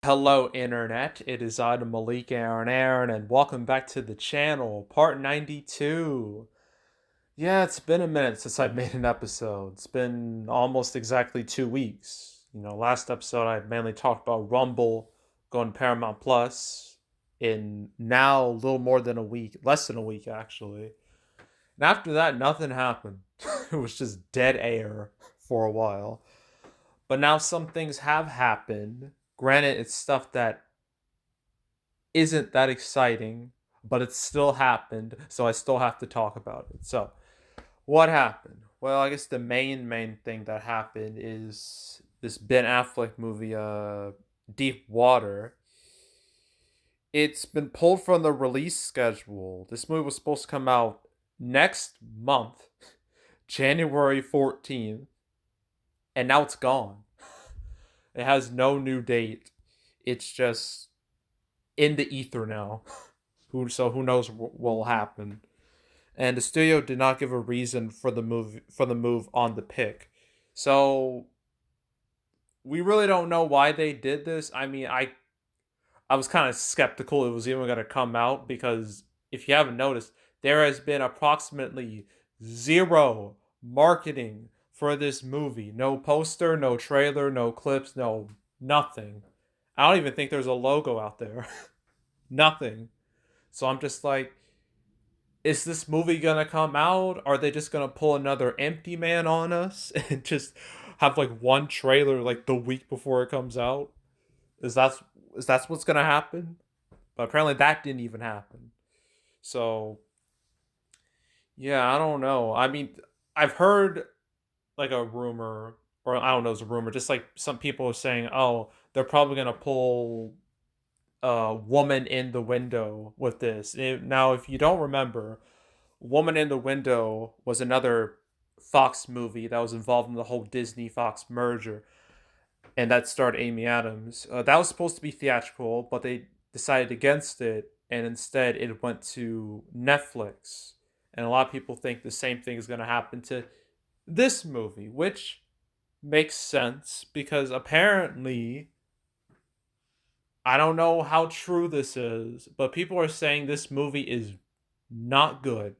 Hello, Internet. It is I, the Malik Aaron, and welcome back to the channel, part 92. Yeah, it's been a minute since I've made an episode. It's been almost exactly 2 weeks. Last episode I mainly talked about Rumble going Paramount Plus in now a little more than a week, less than a week actually. And after that, nothing happened. It was just dead air for a while. But now some things have happened. Granted, it's stuff that isn't that exciting, but it still happened, so I still have to talk about it. So, what happened? Well, I guess the main thing that happened is this Ben Affleck movie, Deep Water. It's been pulled from the release schedule. This movie was supposed to come out next month, January 14th, and now it's gone. It has no new date. It's just in the ether now. Who knows what will happen? And the studio did not give a reason for the move on the pick. So we really don't know why they did this. I mean, I was kind of skeptical it was even going to come out because if you haven't noticed, there has been approximately zero marketing for this movie. No poster, no trailer, no clips, no nothing. I don't even think there's a logo out there. Nothing. So I'm just like, is this movie gonna come out? Are they just gonna pull another Empty Man on us and just have like one trailer like the week before it comes out? Is that is that what's gonna happen? But apparently that didn't even happen. So yeah, I don't know. I mean, I've heard like a rumor, or I don't know, it's a rumor. Just like some people are saying, oh, they're probably gonna pull Woman in the Window with this. Now, if you don't remember, Woman in the Window was another Fox movie that was involved in the whole Disney Fox merger, and that starred Amy Adams. That was supposed to be theatrical, but they decided against it, and instead it went to Netflix. And a lot of people think the same thing is going to happen to this movie, which makes sense because apparently, I don't know how true this is, but people are saying this movie is not good.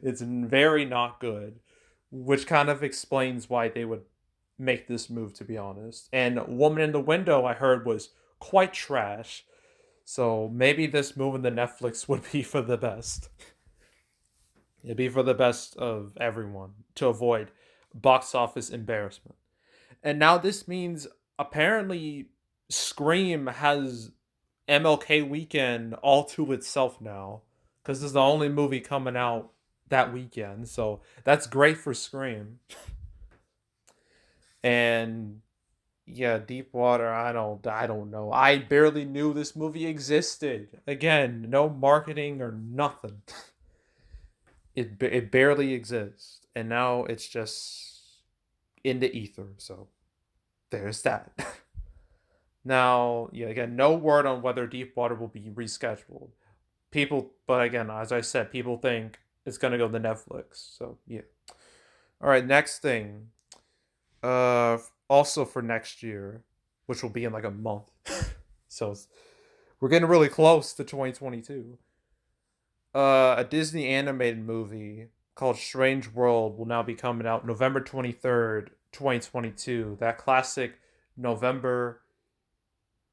It's very not good, which kind of explains why they would make this move, to be honest. And Woman in the Window, I heard, was quite trash. So maybe this move in the Netflix would be for the best. It'd be for the best of everyone to avoid box office embarrassment. And now this means apparently Scream has MLK weekend all to itself now because this is the only movie coming out that weekend. So that's great for Scream. And yeah, Deep Water, I don't know. I barely knew this movie existed. Again, no marketing or nothing. It barely exists. And now it's just in the ether. So there's that. Now, yeah, again, no word on whether Deep Water will be rescheduled. But again, as I said, people think it's gonna go to Netflix. So yeah. All right, next thing. Also for next year, which will be in like a month. So we're getting really close to 2022. A Disney animated movie called Strange World will now be coming out November 23rd, 2022. That classic November.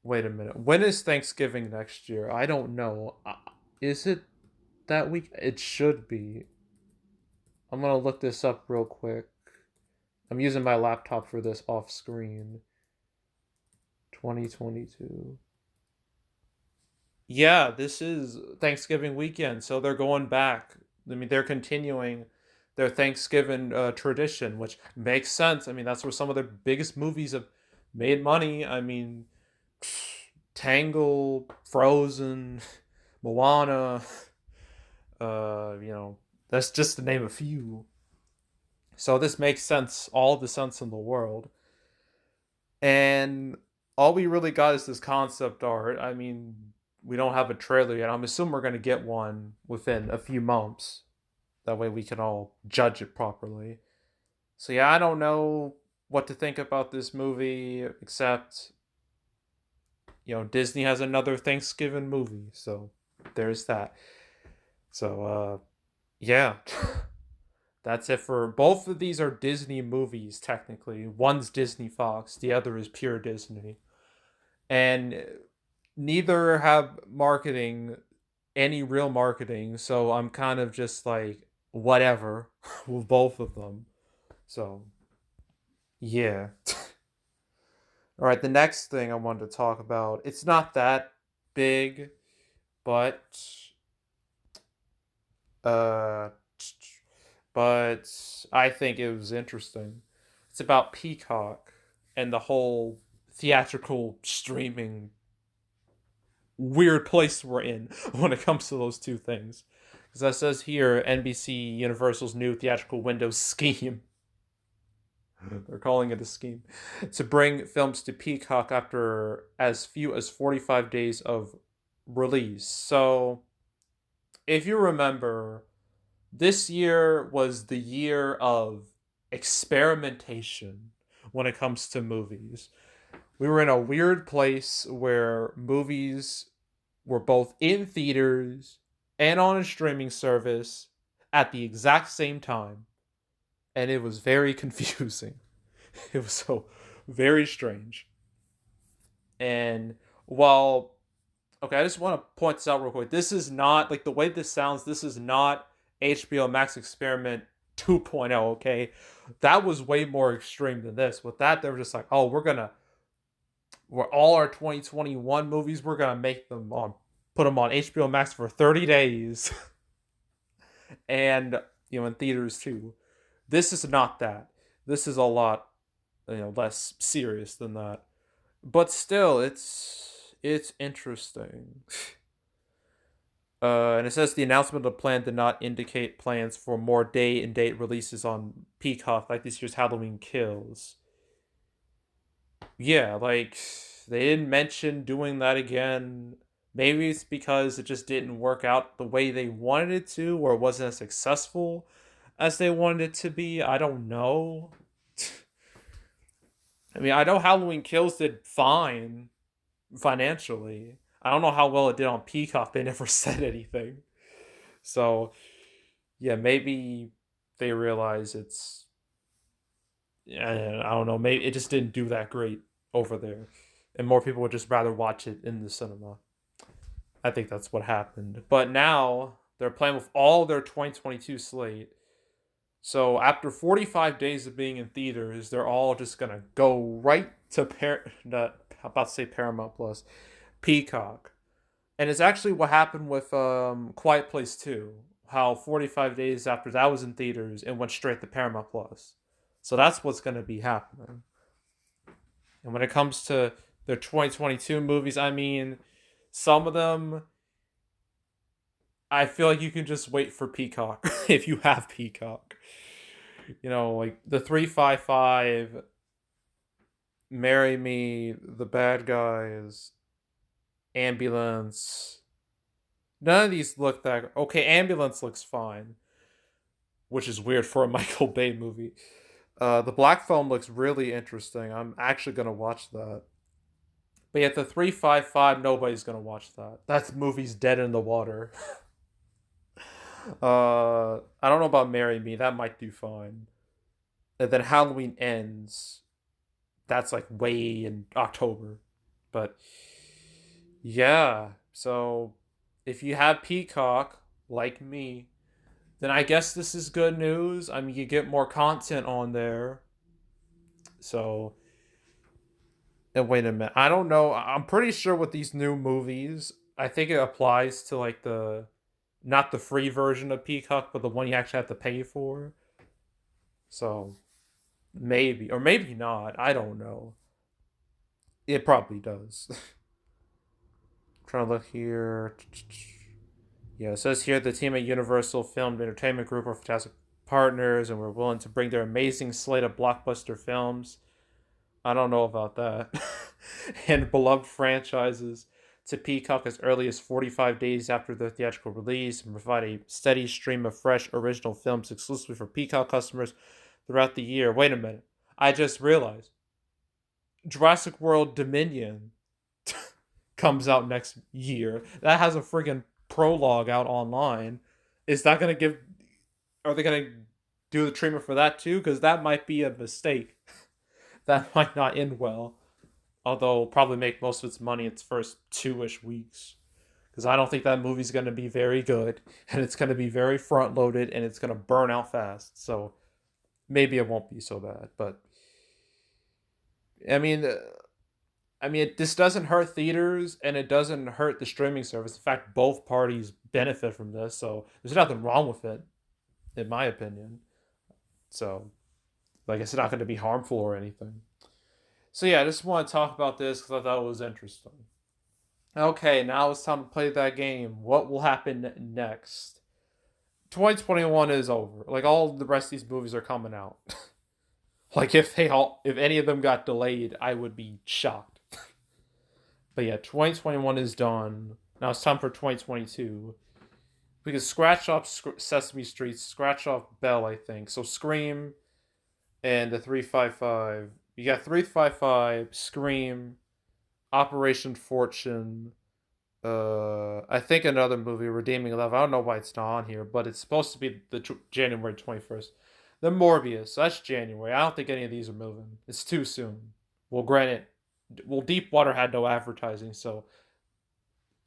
Wait a minute. When is Thanksgiving next year? I don't know. Is it that week? It should be. I'm gonna look this up real quick. I'm using my laptop for this off screen. 2022. Yeah, this is Thanksgiving weekend, so they're going back. I mean, they're continuing their Thanksgiving tradition, which makes sense. I mean, that's where some of their biggest movies have made money. I mean, Tangled, Frozen, Moana. That's just to name a few. So this makes sense, all the sense in the world. And all we really got is this concept art. I mean, we don't have a trailer yet. I'm assuming we're going to get one within a few months. That way we can all judge it properly. So yeah, I don't know what to think about this movie, except Disney has another Thanksgiving movie, so there's that. So, yeah. That's it for both of these are Disney movies technically. One's Disney Fox, the other is pure Disney. And neither have any real marketing, so I'm kind of just like whatever with both of them. So, yeah. All right, the next thing I wanted to talk about, it's not that big, but uh but I think it was interesting. It's about Peacock and the whole theatrical streaming weird place we're in when it comes to those two things. Because that says here NBC Universal's new theatrical window scheme. They're calling it a scheme to bring films to Peacock after as few as 45 days of release. So, if you remember, this year was the year of experimentation when it comes to movies. We were in a weird place where movies were both in theaters and on a streaming service at the exact same time, and it was very confusing. It was so very strange. And while okay, I just want to point this out real quick. This is not like the way this sounds. This is not HBO Max Experiment 2.0. Okay, that was way more extreme than this. With that, they were just like, oh, we're all our 2021 movies. We're gonna make them on, put them on HBO Max for 30 days, and in theaters too. This is not that. This is a lot, less serious than that. But still, it's interesting. And it says the announcement of the plan did not indicate plans for more day and date releases on Peacock like this year's Halloween Kills. Yeah, like they didn't mention doing that again. Maybe it's because it just didn't work out the way they wanted it to, or it wasn't as successful as they wanted it to be. I don't know. I mean, I know Halloween Kills did fine financially. I don't know how well it did on Peacock. They never said anything. So, yeah, maybe they realize it's. I don't know. Maybe it just didn't do that great over there, and more people would just rather watch it in the cinema. I think that's what happened. But now they're playing with all their 2022 slate. So after 45 days of being in theaters, they're all just gonna go right to not about to say Paramount Plus, Peacock. And it's actually what happened with Quiet Place 2. How 45 days after that was in theaters, it went straight to Paramount Plus. So that's what's going to be happening. And when it comes to their 2022 movies, I mean, some of them, I feel like you can just wait for Peacock if you have Peacock. Like the 355, Marry Me, The Bad Guys, Ambulance. None of these look that okay. Ambulance looks fine, which is weird for a Michael Bay movie. The Black Phone looks really interesting. I'm actually gonna watch that. But yet the 355, nobody's gonna watch that. That movie's dead in the water. I don't know about Marry Me. That might do fine. And then Halloween Ends. That's like way in October. But yeah, so if you have Peacock, like me, then I guess this is good news. I mean, you get more content on there. So, and wait a minute. I don't know. I'm pretty sure with these new movies, I think it applies to like not the free version of Peacock, but the one you actually have to pay for. So, maybe, or maybe not. I don't know. It probably does. Trying to look here. Yeah, it says here the team at Universal Film Entertainment Group are fantastic partners and we're willing to bring their amazing slate of blockbuster films. I don't know about that. And beloved franchises to Peacock as early as 45 days after their theatrical release and provide a steady stream of fresh original films exclusively for Peacock customers throughout the year. Wait a minute. I just realized Jurassic World Dominion comes out next year. That has a friggin' prologue out online. Is that gonna give? Are they gonna do the treatment for that too? Because that might be a mistake. That might not end well. Although it'll probably make most of its money its first 2-ish weeks. Because I don't think that movie's going to be very good, and it's going to be very front loaded, and it's going to burn out fast. So maybe it won't be so bad. But I mean, this doesn't hurt theaters, and it doesn't hurt the streaming service. In fact, both parties benefit from this, so there's nothing wrong with it, in my opinion. So, like, it's not going to be harmful or anything. So yeah, I just want to talk about this because I thought it was interesting. Okay, now it's time to play that game. What will happen next? 2021 is over. Like, all the rest of these movies are coming out. Like, if any of them got delayed, I would be shocked. But yeah, 2021 is done. Now it's time for 2022. We can scratch off Sesame Street, scratch off Belle, I think. So Scream and the 355. You got 355, Scream, Operation Fortune. I think another movie, Redeeming Love. I don't know why it's not on here, but it's supposed to be the January 21st. The Morbius. So that's January. I don't think any of these are moving. It's too soon. Well, granted, Deepwater had no advertising, so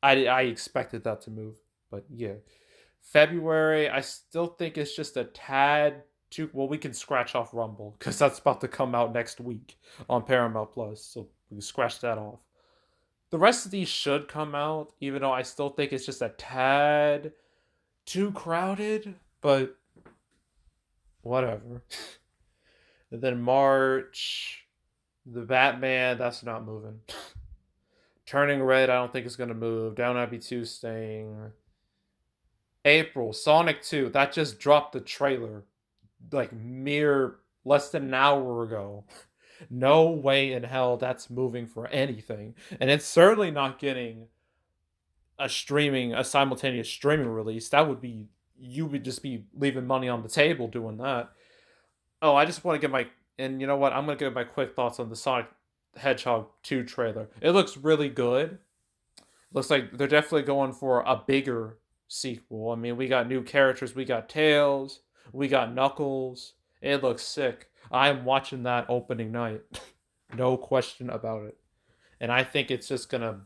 I expected that to move. But yeah, February. I still think it's just a tad too. Well, we can scratch off Rumble because that's about to come out next week on Paramount Plus, so we can scratch that off. The rest of these should come out, even though I still think it's just a tad too crowded, but whatever. And then March, the Batman, that's not moving. Turning Red, I don't think it's going to move. Down Abbey 2 staying. April, Sonic 2, that just dropped the trailer like mere less than an hour ago. No way in hell that's moving for anything. And it's certainly not getting a simultaneous streaming release. That would be, you would just be leaving money on the table doing that. Oh, I just want to get my, and you know what? I'm going to give my quick thoughts on the Sonic Hedgehog 2 trailer. It looks really good. Looks like they're definitely going for a bigger sequel. I mean, we got new characters. We got Tails. We got Knuckles. It looks sick. I'm watching that opening night. No question about it. And I think it's just going to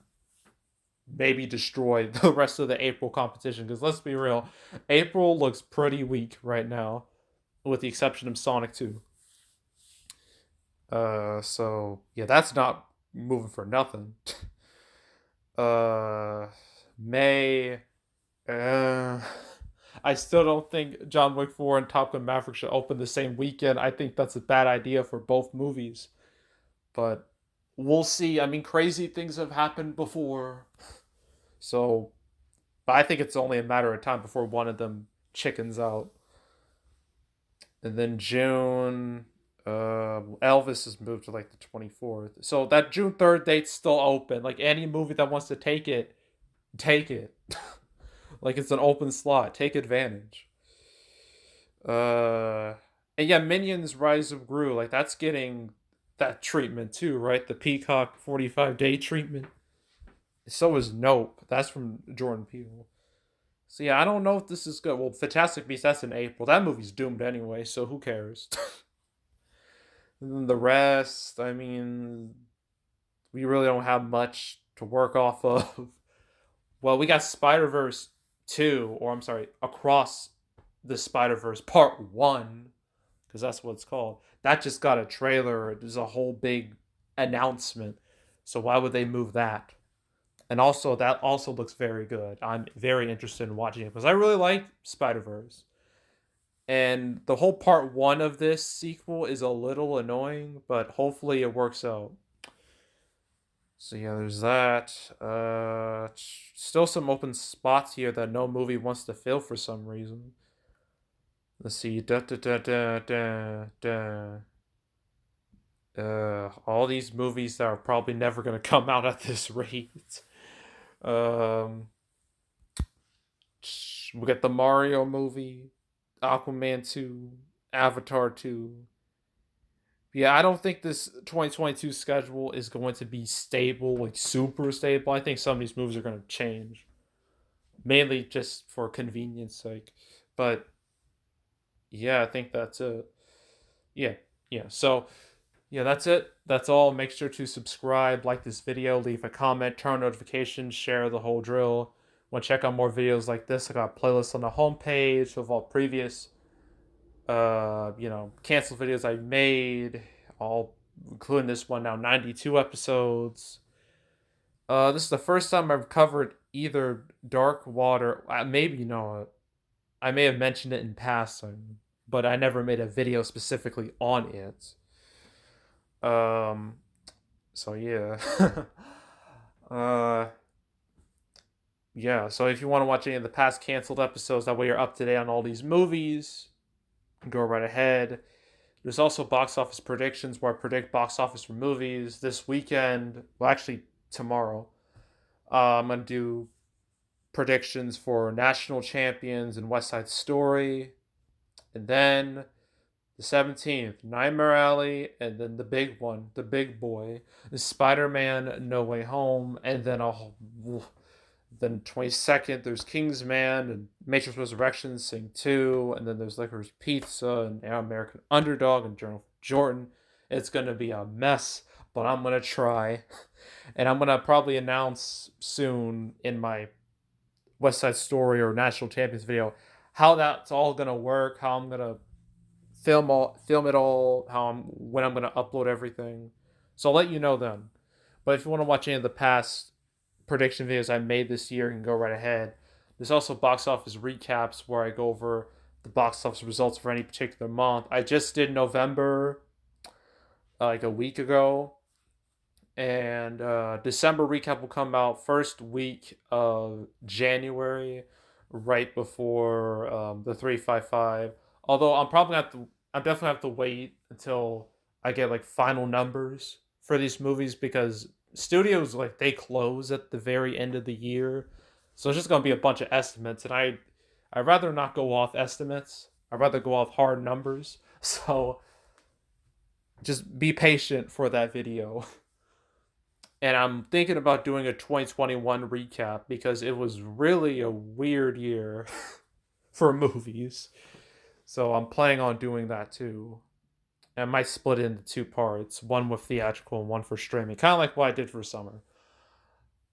maybe destroy the rest of the April competition. Because let's be real, April looks pretty weak right now, with the exception of Sonic 2. So yeah, that's not moving for nothing. May. Uh, I still don't think John Wick 4 and Top Gun Maverick should open the same weekend. I think that's a bad idea for both movies. But we'll see. I mean, crazy things have happened before. So, but I think it's only a matter of time before one of them chickens out. And then June, Elvis has moved to like the 24th. So that June 3rd date's still open. Like any movie that wants to take it, take it. Like it's an open slot. Take advantage. And yeah, Minions Rise of Gru, like that's getting that treatment too, right? The Peacock 45-day treatment. So is Nope. That's from Jordan Peele. So yeah, I don't know if this is good. Well, Fantastic Beasts, that's in April. That movie's doomed anyway, so who cares? And then the rest, I mean, we really don't have much to work off of. Well, we got Spider-Verse 2, or I'm sorry, Across the Spider-Verse Part 1, because that's what it's called. That just got a trailer. There's a whole big announcement. So why would they move that? And also, that also looks very good. I'm very interested in watching it because I really like Spider-Verse. And the whole part one of this sequel is a little annoying, but hopefully it works out. So yeah, there's that. Still some open spots here that no movie wants to fill for some reason. Let's see. Da, da, da, da, da, da. All these movies that are probably never going to come out at this rate. Um, we got the Mario movie, Aquaman 2, Avatar 2, Yeah, I don't think this 2022 schedule is going to be stable, like super stable. I think some of these movies are going to change, mainly just for convenience sake. But yeah, I think that's it. Yeah, yeah. So yeah, that's it. That's all. Make sure to subscribe, like this video, leave a comment, turn on notifications, share the whole drill. Want to check out more videos like this? I got playlists on the homepage of all previous, canceled videos I made, all including this one now, 92 episodes. This is the first time I've covered either Dark Water. Maybe I may have mentioned it in passing, but I never made a video specifically on it. Um, so yeah. uh, yeah. So if you want to watch any of the past canceled episodes, that way you're up to date on all these movies, go right ahead. There's also box office predictions where I predict box office for movies this weekend. Well, actually tomorrow. I'm gonna do predictions for National Champions and West Side Story, and then the 17th, Nightmare Alley, and then the big one, the big boy, Spider-Man: No Way Home, and then 22nd there's Kingsman and Matrix Resurrections, Sing 2, and then there's Licorice Pizza and American Underdog and Journal of Jordan. It's gonna be a mess, but I'm gonna try, and I'm gonna probably announce soon in my West Side Story or National Champions video how that's all gonna work, how I'm gonna film it all, when I'm gonna upload everything. So I'll let you know then. But if you want to watch any of the past prediction videos I made this year, you can go right ahead. There's also box office recaps where I go over the box office results for any particular month. I just did November like a week ago, and December recap will come out first week of January, right before the 355. Although I'm definitely have to wait until I get like final numbers for these movies because studios like they close at the very end of the year, so it's just gonna be a bunch of estimates, and I'd rather not go off estimates. I'd rather go off hard numbers. So just be patient for that video. And I'm thinking about doing a 2021 recap because it was really a weird year for movies. So I'm planning on doing that too. And I might split it into two parts, one with theatrical and one for streaming, kind of like what I did for summer.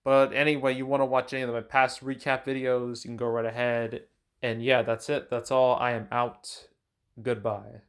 But anyway, you want to watch any of my past recap videos, you can go right ahead. And yeah, that's it. That's all. I am out. Goodbye.